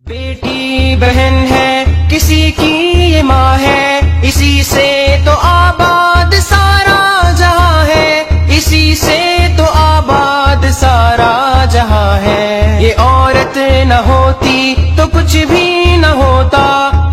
بیٹی بہن ہے کسی کی یہ ماں ہے، اسی سے تو آباد سارا جہاں ہے، اسی سے تو آباد سارا جہاں ہے۔ یہ عورت نہ ہوتی تو کچھ بھی نہ ہوتا،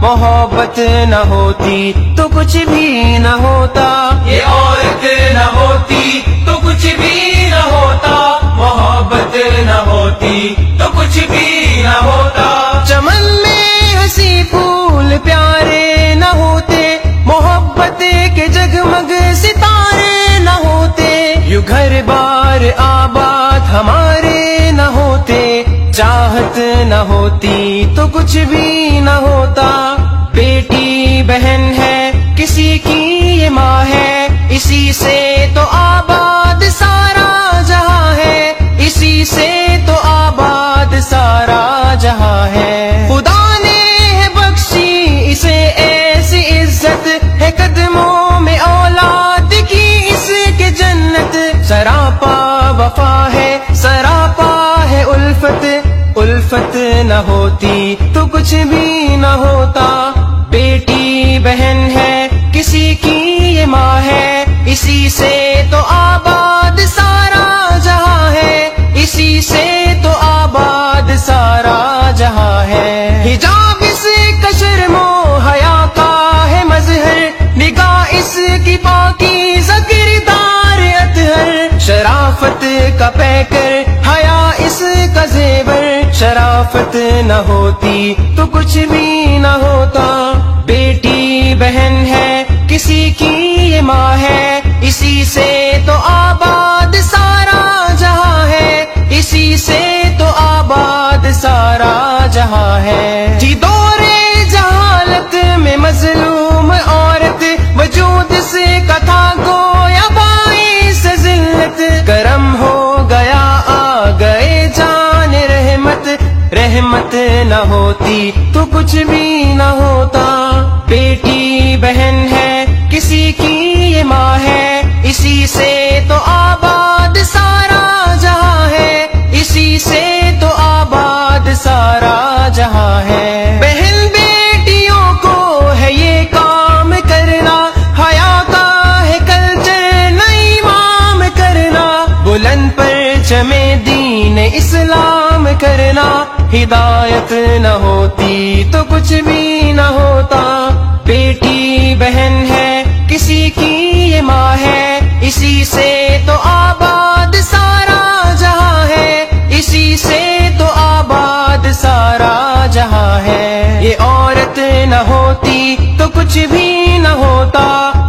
محبت نہ ہوتی تو کچھ بھی نہ ہوتا۔ یہ عورت نہ ہوتی تو کچھ بھی نہ ہوتا، محبت نہ ہوتی تو کچھ بھی نہ ہوتا۔ چمن میں ہنسی پھول پیارے نہ ہوتے، محبت کے جگمگ ستارے نہ ہوتے، یوں گھر بار آباد ہمارے نہ ہوتے، چاہت نہ ہوتی تو کچھ بھی نہ ہوتا۔ بیٹی بہن ہے کسی کی یہ ماں ہے، اسی سے تو آباد سارا جہاں ہے، اسی سے تو آباد سارا جہاں ہے۔ خدا نے ہے بخشی اسے ایسی عزت، ہے قدموں میں اولاد کی اس کے جنت، سراپا وفا ہے سراپا ہے الفت، الفت نہ ہوتی تو کچھ بھی نہ ہوتا۔ بیٹی بہن ہے کسی کی یہ ماں ہے، اسی سے تو آباد سارا جہاں ہے، اسی سے تو آباد سارا جہاں ہے۔ حجاب اس کا شرم و حیا کا ہے مظہر، نگاہ اس کی پاکیزہ کردار اطہر، شرافت کا پیکر حیا اس کا زیور، شرافت نہ ہوتی تو کچھ بھی نہ ہوتا۔ بیٹی بہن ہے کسی کی یہ ماں ہے، اسی سے تو آباد سارا جہاں ہے، اسی سے تو آباد سارا جہاں ہے۔ جی دور جہالت میں مظلوم عورت، وجود سے کتھا گویا باعث ذلت، کرم ہو گیا آ گئے جان رحمت، رحمت نہ ہوتی تو کچھ بھی نہ ہوتا۔ بیٹی بہن ہے کسی کی یہ ماں ہے، اسی سے تو آباد سارا جہاں ہے، اسی سے تو آباد سارا جہاں ہے۔ بہن بیٹیوں کو ہے یہ کام کرنا، حیا کا ہے کلچر نئی امام کرنا، بلند پرچم دین اسلام کرنا، ہدایت نہ ہوتی تو کچھ بھی نہ ہوتا۔ بیٹی بہن ہے کسی کی یہ ماں ہے، اسی سے تو آباد سارا جہاں ہے، اسی سے تو آباد سارا جہاں ہے۔ یہ عورت نہ ہوتی تو کچھ بھی نہ ہوتا،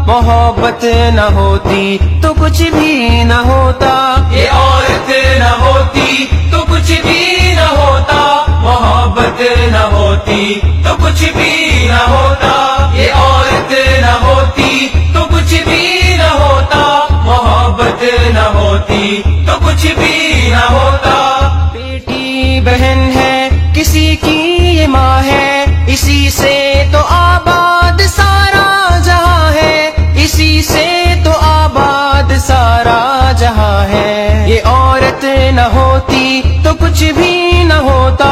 محبت نہ ہوتی تو کچھ بھی نہ ہوتا۔ یہ عورت نہ ہوتی تو کچھ بھی نہ ہوتا، محبت نہ ہوتی تو کچھ بھی نہ ہوتا۔ یہ عورت نہ ہوتی تو کچھ بھی نہ ہوتا، محبت نہ ہوتی تو کچھ بھی نہ ہوتا۔ بیٹی بہن ہے کسی کی یہ ماں ہے، اسی سے تو آباد سارا جہاں ہے، اسی سے تو آباد سارا جہاں ہے۔ یہ عورت نہ ہوتی تو کچھ بھی نہ ہوتا،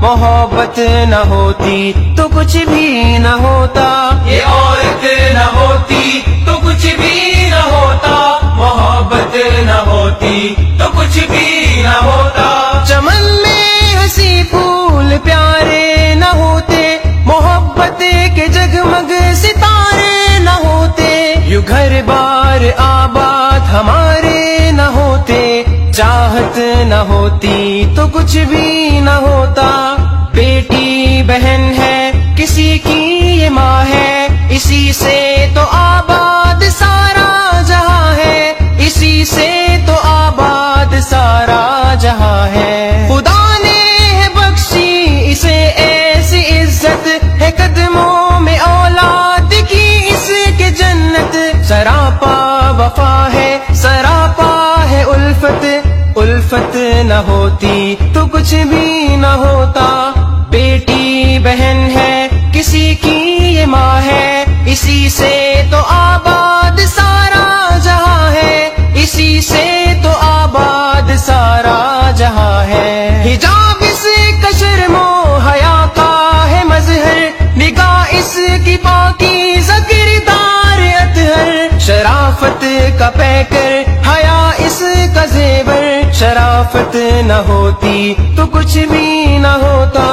محبت نہ ہوتی تو کچھ بھی نہ ہوتا۔ یہ عورت نہ ہوتی تو کچھ بھی نہ ہوتا، محبت نہ ہوتی تو کچھ بھی نہ ہوتا۔ چمن میں ہنسی پھول پیارے نہ ہوتے، محبت کے جگمگ ستارے نہ ہوتے، یوں گھر بار آباد ہمارے نہ ہوتے، چاہت نہ ہوتی تو کچھ بھی نہ ہوتا۔ بیٹی بہن ہے کسی کی یہ ماں ہے، اسی سے تو آباد سارا جہاں ہے، اسی سے تو آباد سارا جہاں ہے۔ خدا نے ہے بخشی اسے ایسی عزت، ہے قدموں میں اولاد کی اس کے جنت، سراپا وفا ہے سراپا ہے الفت، الفت نہ ہوتی تو کچھ بھی نہ ہوتا۔ بیٹی بہن ہے کسی کی یہ ماں ہے، اسی سے تو آباد سارا جہاں ہے، اسی سے تو آباد سارا جہاں ہے۔ حجاب اس کا شرم و حیا کا شرافت نہ ہوتی تو کچھ بھی نہ ہوتا.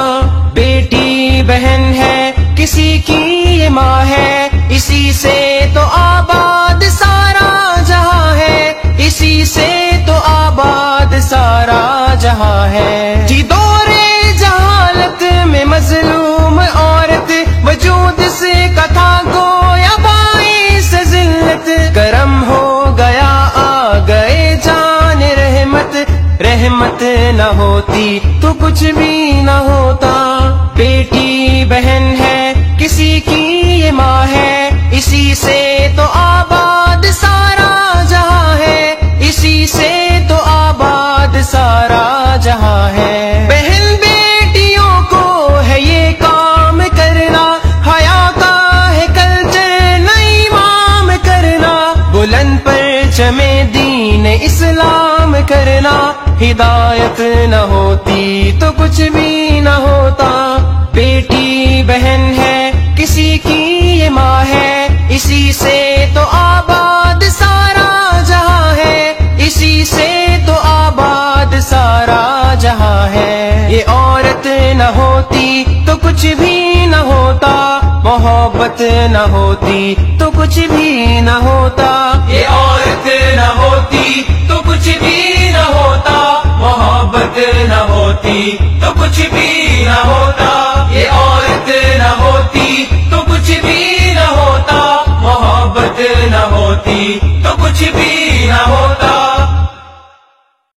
بیٹی بہن ہے کسی کی یہ ماں ہے, اسی سے تو آباد سارا جہاں ہے, اسی سے تو آباد سارا جہاں ہے. جی دورے جہالت میں مظلوم عورت وجود سے کتھا گویا باعث ذلت, کرم ہو گیا آ گئے جان رحمت, رحمت نہ ہوتی تو کچھ بھی نہ ہوتا. بیٹی بہن ہے کسی کی یہ ماں ہے, اسی سے تو آباد سارا جہاں ہے, اسی سے تو آباد سارا جہاں ہے. بہن بیٹیوں کو ہے یہ کام کرنا, حیا کا ہے کلچر نئی مام کرنا, بلند پرچم دین اسلام کرنا. ہدایت نہ ہوتی تو کچھ بھی نہ ہوتا. بیٹی بہن ہے کسی کی یہ ماں ہے, اسی سے تو آباد سارا جہاں ہے, اسی سے تو آباد سارا جہاں ہے. یہ عورت نہ ہوتی تو کچھ بھی نہ ہوتا, محبت نہ ہوتی تو کچھ بھی نہ ہوتا. یہ عورت نہ ہوتی تو کچھ بھی نہ ہوتا, محبت نہ ہوتی تو کچھ بھی نہ ہوتا. یہ عورت نہ ہوتی تو کچھ بھی نہ ہوتا, محبت نہ ہوتی تو کچھ بھی نہ ہوتا.